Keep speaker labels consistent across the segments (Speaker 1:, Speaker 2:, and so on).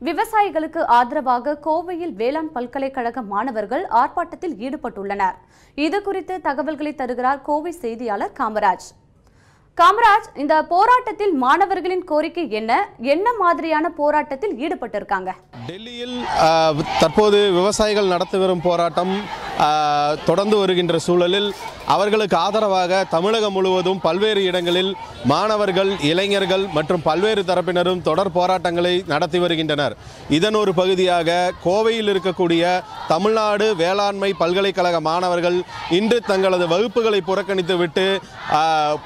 Speaker 1: விவசாயிகளுக்கு ஆதரவாக கோவையில் வேளாண் பல்கலைக்கழக மாணவர்கள் ஆர்ப்பாட்டத்தில் ஈடுபட்டுள்ளனர். இதுகுறித்து தகவல்களை தருகிறார் கோவை செய்தியாளர் காமராஜ். இந்த போராட்டத்தில் மாணவர்களின் கோரிக்கை என்ன மாதிரியான போராட்டத்தில் ஈடுபட்டிருக்காங்க?
Speaker 2: டெல்லியில் தற்போது விவசாயிகள் நடத்தி வரும் போராட்டம் தொடர்ந்து வருகின்ற சூழலில் அவர்களுக்கு ஆதரவாக தமிழகம் முழுவதும் பல்வேறு இடங்களில் மாணவர்கள், இளைஞர்கள் மற்றும் பல்வேறு தரப்பினரும் தொடர் போராட்டங்களை நடத்தி வருகின்றனர். இதன் ஒரு பகுதியாக கோவையில் இருக்கக்கூடிய தமிழ்நாடு வேளாண்மை பல்கலைக்கழக மாணவர்கள் இன்று தங்களது வகுப்புகளை புறக்கணித்துவிட்டு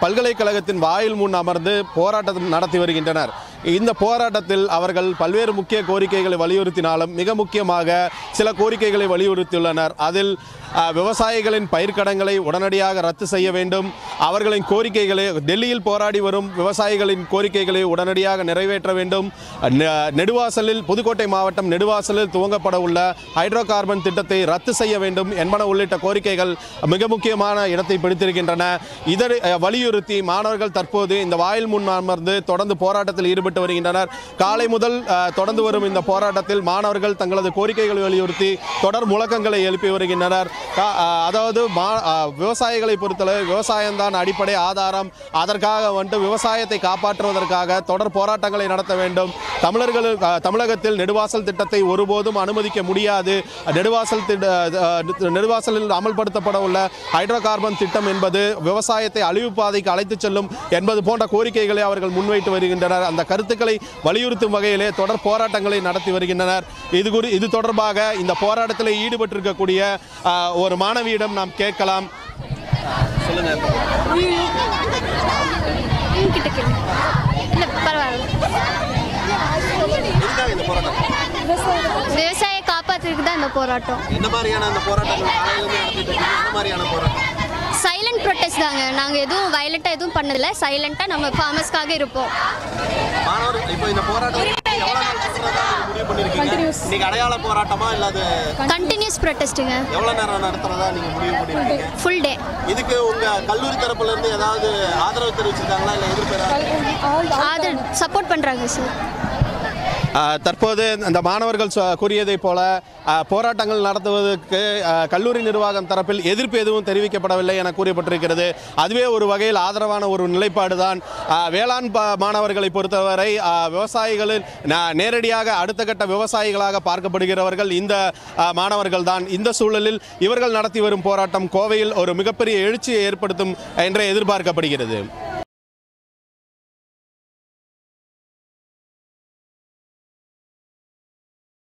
Speaker 2: பல்கலைக்கழகத்தின் வாயில் முன் அமர்ந்து போராட்டம் நடத்தி வருகின்றனர். இந்த போராட்டத்தில் அவர்கள் பல்வேறு முக்கிய கோரிக்கைகளை வலியுறுத்தினாலும் மிக முக்கியமாக சில கோரிக்கைகளை வலியுறுத்தியுள்ளனர். அதில் விவசாயிகளின் பயிர்க்கடன்களை உடனடியாக ரத்து செய்ய வேண்டும், அவர்களின் கோரிக்கைகளை டெல்லியில் போராடி வரும் விவசாயிகளின் கோரிக்கைகளை உடனடியாக நிறைவேற்ற வேண்டும், நெடுவாசலில் புதுக்கோட்டை மாவட்டம் நெடுவாசலில் துவங்கப்பட உள்ள ஹைட்ரோ கார்பன் திட்டத்தை ரத்து செய்ய வேண்டும் என்பன உள்ளிட்ட கோரிக்கைகள் மிக முக்கியமான இடத்தை பிடித்திருக்கின்றன. இதை வலியுறுத்தி மாணவர்கள் தற்போது இந்த வாயில் முன் அமர்ந்து தொடர்ந்து போராட்டத்தில் ஈடுபட்டு வருகின்றனர். காலை முதல் தொடர்ந்து வரும் இந்த போராட்டத்தில் மாணவர்கள் தங்களது கோரிக்கைகளை வலியுறுத்தி தொடர் முழக்கங்களை எழுப்பி வருகின்றனர். அதாவது விவசாயிகளை பொறுத்தளவு விவசாயம்தான் அடிப்படை ஆதாரம், அதற்காக விவசாயத்தை காப்பாற்றுவதற்காக தொடர் போராட்டங்களை நடத்த வேண்டும். தமிழகத்தில் நெடுவாசல் திட்டத்தை ஒருபோதும் அனுமதிக்க முடியாது. நெடுவாசலில் அமல்படுத்தப்பட உள்ள ஹைட்ரோ கார்பன் திட்டம் என்பது விவசாயத்தை அழிவு பாதைக்கு அழைத்துச் செல்லும் என்பது போன்ற கோரிக்கைகளை அவர்கள் முன்வைத்து வருகின்றனர். அந்த கருத்துக்களை வலியுறுத்தும் வகையிலே தொடர் போராட்டங்களை நடத்தி வருகின்றனர். இது தொடர்பாக இந்த போராட்டத்தில் ஈடுபட்டிருக்கக்கூடிய ஒரு மாணவியிடம் நாம் கேட்கலாம். சொல்லுங்க.
Speaker 3: விவசாய காப்பாற்றுறதுக்கு தான் இந்த போராட்டம்.
Speaker 2: என்ன மாதிரியான அந்த போராட்டங்கள் என்ன மாதிரியான போராட்டம்?
Speaker 3: சைலண்ட் ப்ரொடெஸ்ட் தாங்க. நாங்கள் எதுவும் வயலண்ட்டாக எதுவும் பண்ணதில்லை. சைலண்ட்டாக நம்ம ஃபார்மர்ஸ்க்காக இருப்போம்.
Speaker 2: அடையாள போராட்டமா இல்லாத
Speaker 3: கண்டினியூஸ் ப்ரொடெஸ்ட்டுங்க.
Speaker 2: எவ்வளவு நேரம் நடத்துறதா நீங்க முடிவு பண்ணிருக்கீங்க?
Speaker 3: Full day.
Speaker 2: இதுக்கு உங்க கல்லூரி தரப்புல இருந்து ஏதாவது ஆதரவு தெரிவிச்சிருக்காங்களா இல்ல எதிர்ப்பு
Speaker 3: சப்போர்ட் பண்றாங்க சார்.
Speaker 2: தற்போது அந்த மாணவர்கள் கூறியதை போல போராட்டங்கள் நடத்துவதற்கு கல்லூரி நிர்வாகம் தரப்பில் எதிர்ப்பு எதுவும் தெரிவிக்கப்படவில்லை என கூறப்பட்டிருக்கிறது. அதுவே ஒரு வகையில் ஆதரவான ஒரு நிலைப்பாடு தான். வேளாண் மாணவர்களை பொறுத்தவரை விவசாயிகளில் நேரடியாக அடுத்த கட்ட விவசாயிகளாக பார்க்கப்படுகிறவர்கள் இந்த மாணவர்கள் தான். இந்த சூழலில் இவர்கள் நடத்தி வரும் போராட்டம் கோவையில் ஒரு மிகப்பெரிய எழுச்சியை ஏற்படுத்தும் என்றே எதிர்பார்க்கப்படுகிறது.